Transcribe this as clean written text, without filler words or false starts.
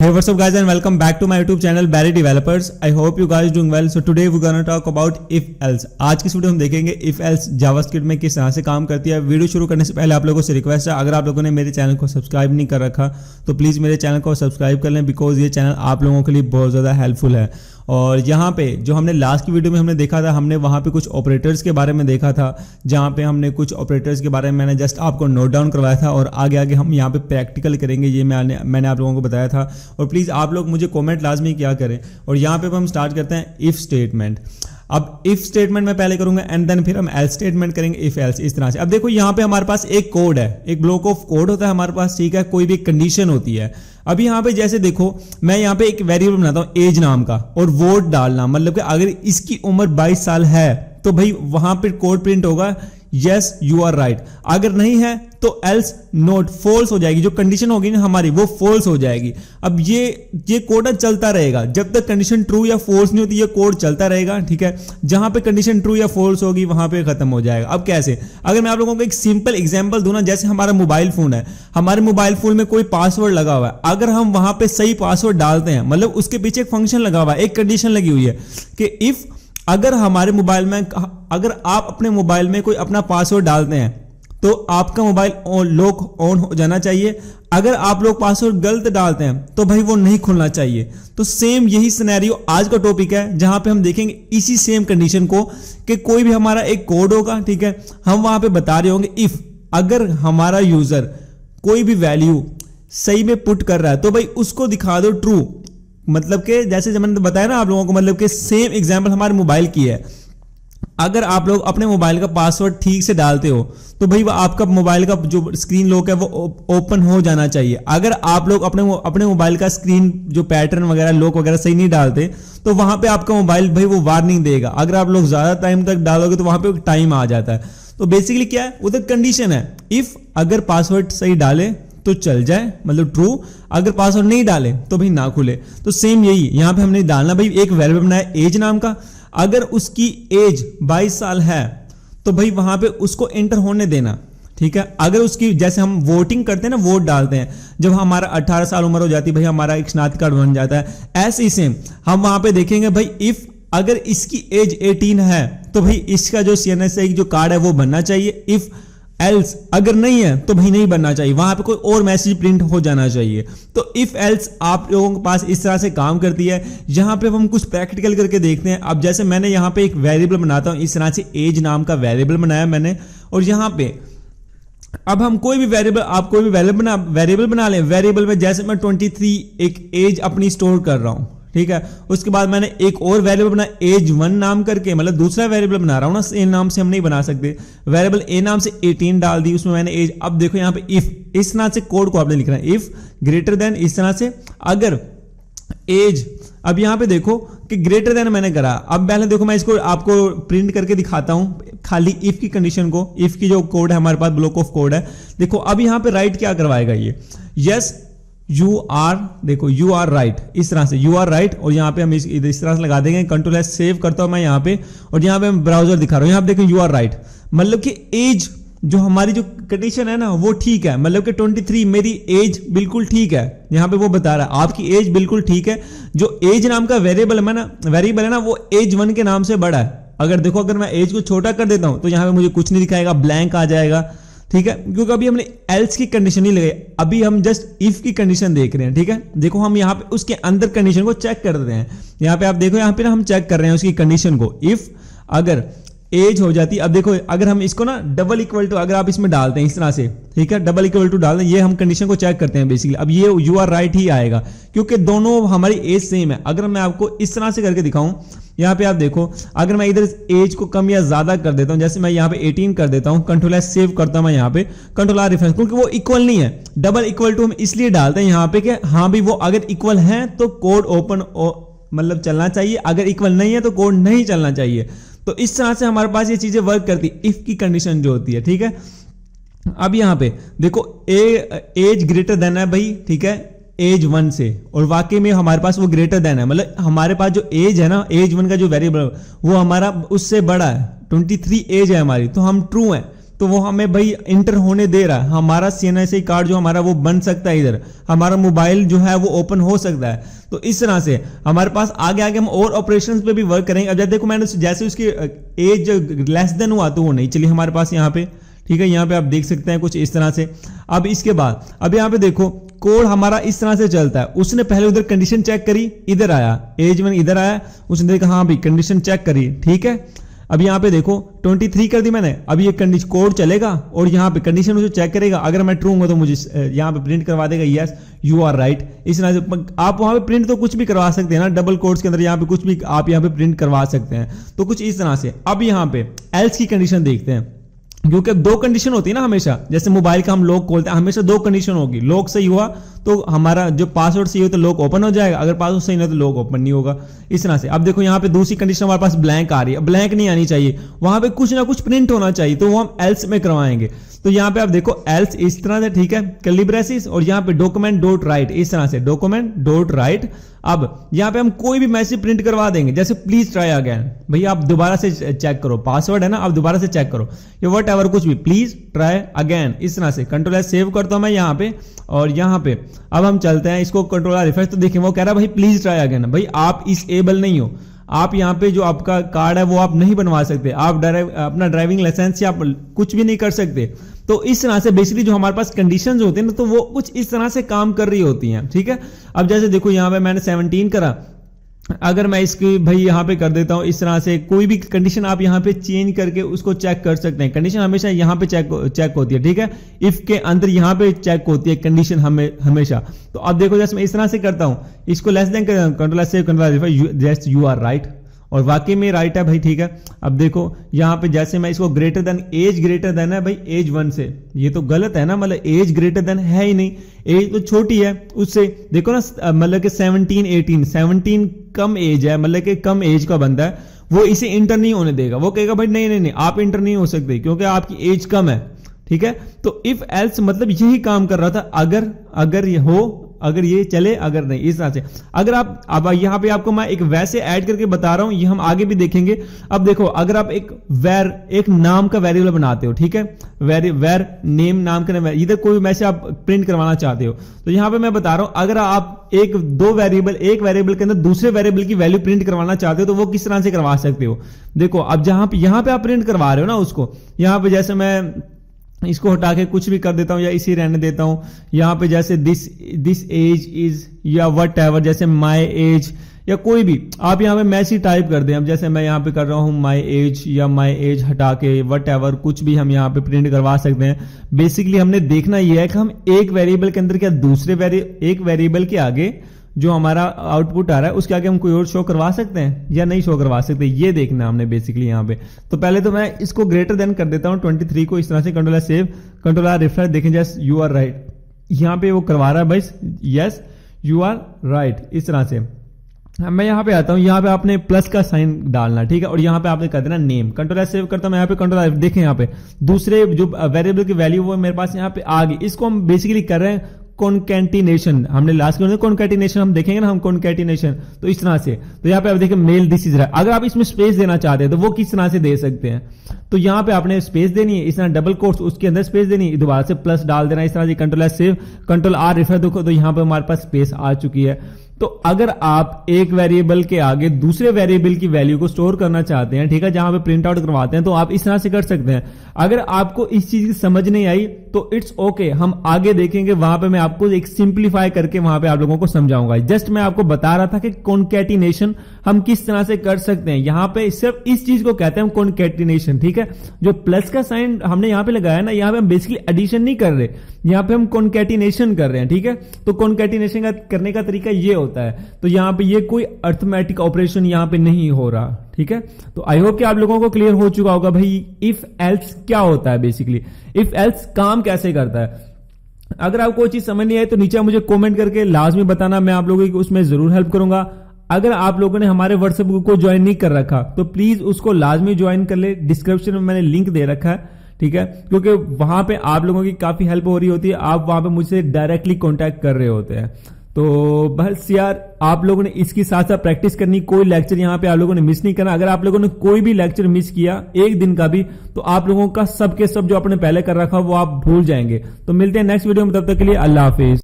Hey, what's up guys and welcome back to my YouTube channel Barry Developers. I hope you guys doing well. So today we're gonna talk about if else. आज की video हम देखेंगे if else JavaScript में किस तरह से काम करती है। वीडियो शुरू करने से पहले आप लोगों से रिक्वेस्ट है, अगर आप लोगों ने मेरे चैनल को सब्सक्राइब नहीं कर रखा तो प्लीज़ मेरे चैनल को सब्सक्राइब कर लें, बिकॉज ये चैनल आप लोगों के लिए बहुत ज़्यादा हेल्पफुल है। और यहाँ पे जो हमने लास्ट की वीडियो में हमने देखा था, हमने वहाँ पे कुछ ऑपरेटर्स के बारे में देखा था, जहाँ पे हमने कुछ ऑपरेटर्स के बारे में मैंने जस्ट आपको नोट डाउन करवाया था और आगे आगे हम यहाँ पे प्रैक्टिकल करेंगे, ये मैंने आप लोगों को बताया था। और प्लीज़ आप लोग मुझे कमेंट लाजमी क्या करें। और यहाँ पे हम स्टार्ट करते हैं इफ़ स्टेटमेंट। अब इफ स्टेटमेंट मैं पहले करूंगा एंड देन फिर हम एल्स स्टेटमेंट करेंगे इफ एल्स, इस तरह से। अब देखो यहाँ पे हमारे पास एक कोड है, एक ब्लॉक ऑफ कोड होता है हमारे पास, ठीक है, कोई भी कंडीशन होती है। अभी यहाँ पे जैसे देखो मैं यहाँ पे एक वेरिएबल बनाता हूँ एज नाम का और वोट डालना, मतलब कि अगर इसकी उम्र 22 साल है तो भाई वहां पे कोड प्रिंट होगा यस यू आर राइट, अगर नहीं है तो एल्स नोट फॉल्स हो जाएगी, जो कंडीशन होगी ना हमारी वो फॉल्स हो जाएगी। अब ये कोड चलता रहेगा जब तक कंडीशन ट्रू या फॉल्स नहीं होती, ये कोड चलता रहेगा, ठीक है। जहां पे कंडीशन ट्रू या फॉल्स होगी वहां पे खत्म हो जाएगा। अब कैसे, अगर मैं आप लोगों को एक सिंपल एग्जांपल दूं ना, जैसे हमारा मोबाइल फोन है, हमारे मोबाइल फोन में कोई पासवर्ड लगा हुआ है, अगर हम वहां पे सही पासवर्ड डालते हैं, मतलब उसके पीछे एक फंक्शन लगा हुआ है, एक कंडीशन लगी हुई है कि इफ अगर हमारे मोबाइल में, अगर आप अपने मोबाइल में कोई अपना पासवर्ड डालते हैं तो आपका मोबाइल लॉक ऑन हो जाना चाहिए, अगर आप लोग पासवर्ड गलत डालते हैं तो भाई वो नहीं खुलना चाहिए। तो सेम यही सिनेरियो आज का टॉपिक है, जहां पे हम देखेंगे इसी सेम कंडीशन को कि कोई भी हमारा एक कोड होगा, ठीक है, हम वहां पे बता रहे होंगे इफ अगर हमारा यूजर कोई भी वैल्यू सही में पुट कर रहा है तो भाई उसको दिखा दो ट्रू। मतलब कि जैसे जब मैंने बताया ना आप लोगों को, मतलब कि सेम एग्जांपल हमारे मोबाइल की है। अगर आप लोग अपने मोबाइल का पासवर्ड ठीक से डालते हो तो भाई आपका मोबाइल का जो स्क्रीन लॉक है वो ओपन हो जाना चाहिए। अगर आप लोग अपने मोबाइल का स्क्रीन जो पैटर्न वगैरह लॉक वगैरह सही नहीं डालते तो वहां पे आपका मोबाइल भाई वो वार्निंग देगा। अगर आप लोग ज्यादा टाइम तक डालोगे तो वहां पे टाइम आ जाता है। तो बेसिकली क्या है, उधर कंडीशन है इफ अगर पासवर्ड सही डाले तो चल जाए, मतलब ट्रू, अगर पासवर्ड नहीं डाले तो भाई ना खुले। तो सेम यही यहां पे हमने डालना, भाई एक वेरिएबल बनाया एज नाम का, अगर उसकी एज 22 साल है तो भाई वहां पे उसको एंटर होने देना, ठीक है। अगर उसकी, जैसे हम वोटिंग करते हैं ना, वोट डालते हैं, जब हमारा 18 साल उम्र हो जाती है भाई हमारा एक शनाख्ती कार्ड बन जाता है, ऐसे ही सेम हम वहां पे देखेंगे भाई इफ अगर इसकी एज 18 है तो भाई इसका जो CNSI जो कार्ड है वो बनना चाहिए। इफ एल्स अगर नहीं है तो भाई नहीं बनना चाहिए, वहां पे कोई और मैसेज प्रिंट हो जाना चाहिए। तो इफ एल्स आप लोगों के पास इस तरह से काम करती है। यहां पे हम कुछ प्रैक्टिकल करके देखते हैं। अब जैसे मैंने यहां पे एक वेरिएबल बनाता हूं, इस तरह से एज नाम का वेरिएबल बनाया मैंने, और यहां पे अब हम कोई भी वेरिएबल, आप कोई भी वेरिएबल बना लें। वेरिएबल में जैसे मैं 23 एक एज अपनी स्टोर कर रहा हूं, ठीक है, उसके बाद मैंने एक और वेरिएबल बना एज 1 नाम करके, मतलब दूसरा वेरिएबल बना रहा हूं ना, सेम नाम से हम नहीं बना सकते। वेरिएबल ए नाम से 18 डाल दी, उसमें मैंने एज। अब देखो यहां पे इफ, इस तरह से कोड को आपने लिखना है, इफ ग्रेटर देन, इस तरह से अगर एज, अब यहां पे देखो कि ग्रेटर देन मैंने करा। अब पहले देखो मैं इसको आपको प्रिंट करके दिखाता हूं, खाली इफ की कंडीशन को, इफ की जो कोड है हमारे पास ब्लॉक ऑफ कोड है। देखो अब यहां पे राइट क्या करवाएगा ये, यस यू आर, देखो यू आर राइट, इस तरह से यू आर राइट, और यहाँ पे हम इस तरह से लगा देंगे। कंट्रोल एस सेव करता हूं मैं यहाँ पे, और यहाँ पे मैं ब्राउजर दिखा रहा हूँ, यहाँ पे देखो यू आर राइट, मतलब कि एज जो हमारी जो कंडीशन है ना वो ठीक है, मतलब कि 23 मेरी एज बिल्कुल ठीक है। यहाँ पे वो बता रहा है आपकी एज बिल्कुल ठीक है। जो एज नाम का वेरिएबल है ना वो एज 1 के नाम से बड़ा है। अगर देखो अगर मैं एज को छोटा कर देता हूं तो यहाँ पे मुझे कुछ नहीं दिखाएगा, ब्लैंक आ जाएगा, ठीक है, क्योंकि अभी हमने एल्स की कंडीशन नहीं लगाई, अभी हम जस्ट इफ की कंडीशन देख रहे हैं, ठीक है। देखो हम यहाँ पे उसके अंदर कंडीशन को चेक कर रहे हैं। यहाँ पे आप देखो, यहाँ पे ना हम चेक कर रहे हैं उसकी कंडीशन को, इफ अगर एज हो जाती। अब देखो अगर हम इसको ना डबल इक्वल टू अगर आप इसमें डालते हैं इस तरह से, ठीक है, डबल इक्वल टू डाल दें, ये हम कंडीशन को चेक करते हैं बेसिकली। अब ये यू आर राइट ही आएगा क्योंकि दोनों हमारी एज सेम है। अगर मैं आपको इस तरह से करके दिखाऊं, यहाँ पे आप देखो अगर मैं इधर एज को कम या ज्यादा कर देता हूं, जैसे मैं यहाँ पे 18 कर देता हूं, कंट्रोल एस सेव करता हूं मैं यहाँ पे, कंट्रोल आर रिफरेंस, क्योंकि वो इक्वल नहीं है। डबल इक्वल टू हम इसलिए डालते हैं यहाँ पे कि हाँ भी वो अगर इक्वल है तो कोड ओपन मतलब चलना चाहिए, अगर इक्वल नहीं है तो कोड नहीं चलना चाहिए। तो इस तरह से हमारे पास ये चीजें वर्क करती है, इफ की कंडीशन जो होती है, ठीक है। अब यहां पे देखो एज ग्रेटर देन है भाई, ठीक है, एज 1 से, और वाकई में हमारे पास वो ग्रेटर देन है, मतलब हमारे पास जो एज है ना, एज 1 का जो वेरिएबल वो हमारा उससे बड़ा है, 23 एज है हमारी, तो हम ट्रू है। तो वो हमें भाई इंटर होने दे रहा है, हमारा CNSI कार्ड जो हमारा वो बन सकता है, इधर हमारा मोबाइल जो है वो ओपन हो सकता है। तो इस तरह से हमारे पास आगे आगे हम और ऑपरेशंस पे भी वर्क करेंगे। अब देखो मैंने जैसे उसकी एज लेस देन हुआ तो वो नहीं चलिए हमारे पास यहाँ पे, ठीक है, यहाँ पे आप देख सकते हैं कुछ इस तरह से। अब इसके बाद अब यहाँ पे देखो कोड हमारा इस तरह से चलता है, उसने पहले उधर कंडीशन चेक करी, इधर आया एज में, इधर आया, उसने देखा हाँ भाई कंडीशन चेक करी, ठीक है। अब यहाँ पे देखो 23 कर दी मैंने, अब ये कंडीशन कोड चलेगा और यहाँ पे कंडीशन उसे चेक करेगा, अगर मैं ट्रू हूँ तो मुझे यहाँ पे प्रिंट करवा देगा यस यू आर राइट। इस तरह से आप वहाँ पे प्रिंट तो कुछ भी करवा सकते हैं ना, डबल कोट्स के अंदर यहाँ पे कुछ भी आप यहाँ पे प्रिंट करवा सकते हैं, तो कुछ इस तरह से। अब यहाँ पे एल्स की कंडीशन देखते हैं, क्योंकि अब दो कंडीशन होती है ना हमेशा, जैसे मोबाइल का हम लॉक खोलते हैं हमेशा दो कंडीशन होगी, लॉक सही हुआ तो हमारा जो पासवर्ड सही हो तो लॉक ओपन हो जाएगा, अगर पासवर्ड सही नहीं तो लॉक ओपन नहीं होगा, इस तरह से। अब देखो यहाँ पे दूसरी कंडीशन हमारे पास ब्लैंक आ रही है, ब्लैंक नहीं आनी चाहिए, वहां पे कुछ ना कुछ प्रिंट होना चाहिए, तो वो हम एल्स में करवाएंगे। तो यहाँ पे आप देखो एल्स इस तरह से, ठीक है, कर्ली ब्रेसेस और यहाँ पे डॉक्यूमेंट डॉट राइट, इस तरह से डॉक्यूमेंट डॉट राइट। अब यहाँ पे हम कोई भी मैसेज प्रिंट करवा देंगे, जैसे प्लीज ट्राई अगेन, भैया आप दोबारा से चेक करो, पासवर्ड है ना आप दोबारा से चेक करो, या वट एवर कुछ भी, प्लीज ट्राई अगेन, इस तरह से। कंट्रोल एस सेव करता हूं मैं यहाँ पे, और यहाँ पे अब हम चलते हैं इसको कंट्रोल आर रिफ्रेश, तो देखिए वो कह रहा है भाई प्लीज ट्राई अगेन, भाई आप इस एबल नहीं हो, आप यहाँ पे जो आपका कार्ड है वो आप नहीं बनवा सकते, आप अपना ड्राइविंग लाइसेंस से आप कुछ भी नहीं कर सकते। तो इस तरह से बेसिकली जो हमारे पास कंडीशंस होते हैं ना, तो वो कुछ इस तरह से काम कर रही होती हैं, ठीक है। अब जैसे देखो यहाँ पे मैंने 17 करा, अगर मैं इसकी भाई यहाँ पे कर देता हूँ इस तरह से, कोई भी कंडीशन आप यहाँ पे चेंज करके उसको चेक कर सकते हैं। कंडीशन हमेशा यहाँ पे चेक होती है, ठीक है, इफ के अंदर यहाँ पे चेक होती है कंडीशन हमेशा। तो अब देखो जैसे मैं इस तरह से करता हूँ, इसको less than control save control just you are right, और वाकई में राइट है भाई, ठीक है। अब देखो यहाँ पे जैसे मैं इसको ग्रेटर देन है भाई एज 1 से, ये तो गलत है ना, मतलब एज ग्रेटर देन है ही नहीं, एज तो छोटी है उससे, देखो ना, मतलब कि 17 कम एज है, मतलब कि कम एज का बंदा है, वो इसे इंटर नहीं होने देगा, वो कहेगा भाई नहीं आप इंटर नहीं हो सकते क्योंकि आपकी एज कम है, ठीक है। तो इफ एल्स मतलब यही काम कर रहा था, अगर ये हो, अगर ये चले, अगर नहीं, इस तरह से। अगर आप अब यहां पे आपको मैं एक वैसे ऐड करके बता रहा हूं, ये हम आगे भी देखेंगे। अब देखो अगर आप एक नाम का वेरिएबल बनाते हो, ठीक है, वेर नेम नाम का इधर कोई मैसेज आप प्रिंट करवाना चाहते हो, तो यहां पे मैं बता रहा हूं, अगर आप एक वेरिएबल के अंदर दूसरे वेरिएबल की वैल्यू प्रिंट करवाना चाहते हो तो वो किस तरह से करवा सकते हो। देखो अब यहां पे आप प्रिंट करवा रहे हो ना उसको, यहां पे जैसे मैं इसको हटा के कुछ भी कर देता हूं या इसी रहने देता हूं, यहां पे जैसे दिस एज इज या वट एवर, जैसे माई एज या कोई भी आप यहां पे मैसेज टाइप कर दें। अब जैसे मैं यहां पे कर रहा हूं माई एज, या माई एज हटा के वट एवर कुछ भी हम यहां पे प्रिंट करवा सकते हैं। बेसिकली हमने देखना यह है कि हम एक वेरिएबल के अंदर क्या दूसरे एक वेरिएबल के आगे जो हमारा आउटपुट आ रहा है उसके आगे हम कोई और शो करवा सकते हैं या नहीं शो करवा सकते, ये देखना हमने बेसिकली यहाँ पे। तो पहले तो मैं इसको ग्रेटर देन कर देता हूँ 23 को, इस तरह से control save control R refresh, देखें जस्ट यू आर राइट, यहाँ पे वो करवा रहा है भाई यस यू आर राइट, इस तरह से। मैं यहाँ पे आता हूँ, यहाँ पे आपने प्लस का साइन डालना, ठीक है, और यहाँ पे आपने कर देना नेम। कंट्रोल सेव करता हूँ मैं यहाँ पे, कंट्रोल देखें यहाँ पे दूसरे जो वेरिएबल की वैल्यू वो मेरे पास यहाँ पे आ गई, इसको हम बेसिकली कर रहे हैं कॉन्कैटिनेशन, हमने लास्ट में कॉन्कैटिनेशन हम देखेंगे ना, हम कॉन्कैटिनेशन, तो इस तरह से। तो यहाँ पे आप देखें मेल दिस इज राइट, अगर आप इसमें स्पेस देना चाहते हैं तो वो किस तरह से दे सकते हैं, तो यहाँ पे आपने स्पेस देनी है, इस तरह डबल कोट्स उसके अंदर स्पेस देनी है, दोबारा से प्लस डाल देना, इस तरह से। Control save control R refresh, देखो तो यहाँ पे हमारे पास स्पेस आ चुकी है। तो अगर आप एक वेरिएबल के आगे दूसरे वेरिएबल की वैल्यू को स्टोर करना चाहते हैं, ठीक है, जहां पे प्रिंट आउट करवाते हैं, तो आप इस तरह से कर सकते हैं। अगर आपको इस चीज की समझ नहीं आई तो इट्स ओके, हम आगे देखेंगे, वहां पे मैं आपको एक सिंप्लीफाई करके वहां पे आप लोगों को समझाऊंगा। जस्ट मैं आपको बता रहा था कि कॉन्कैटिनेशन हम किस तरह से कर सकते हैं, यहां पे सिर्फ इस चीज को कहते हैं कॉन्कैटिनेशन, ठीक है। जो प्लस का साइन हमने यहां पे लगाया ना, यहां पे हम बेसिकली एडिशन नहीं कर रहे, यहां पे हम कॉन्कैटिनेशन कर रहे हैं, ठीक है। तो कॉन्कैटिनेशन का करने का तरीका ये होता है, तो यहां पे ये कोई अर्थमेटिक ऑपरेशन यहां पे नहीं हो रहा, ठीक है। तो आई होप कि आप लोगों को क्लियर हो चुका होगा भाई इफ एल्स क्या होता है, बेसिकली इफ एल्स काम कैसे करता है। अगर आपको कोई चीज समझ नहीं आई तो नीचे मुझे कमेंट करके लाजमी बताना, मैं आप लोगों की उसमें जरूर हेल्प करूंगा। अगर आप लोगों ने हमारे व्हाट्सएप ग्रुप को ज्वाइन नहीं कर रखा तो प्लीज उसको लाजमी ज्वाइन कर ले, डिस्क्रिप्शन में मैंने लिंक दे रखा है, ठीक है, क्योंकि वहां पे आप लोगों की काफी हेल्प हो रही होती है, आप वहां पे मुझसे डायरेक्टली कांटेक्ट कर रहे होते हैं। तो बस यार आप लोगों ने इसकी साथ साथ प्रैक्टिस करनी, कोई लेक्चर यहाँ पे आप लोगों ने मिस नहीं करना। अगर आप लोगों ने कोई भी लेक्चर मिस किया एक दिन का भी, तो आप लोगों का सब के सब जो आपने पहले कर रखा वो आप भूल जाएंगे। तो मिलते हैं नेक्स्ट वीडियो में, तब तक के लिए अल्लाह हाफिज।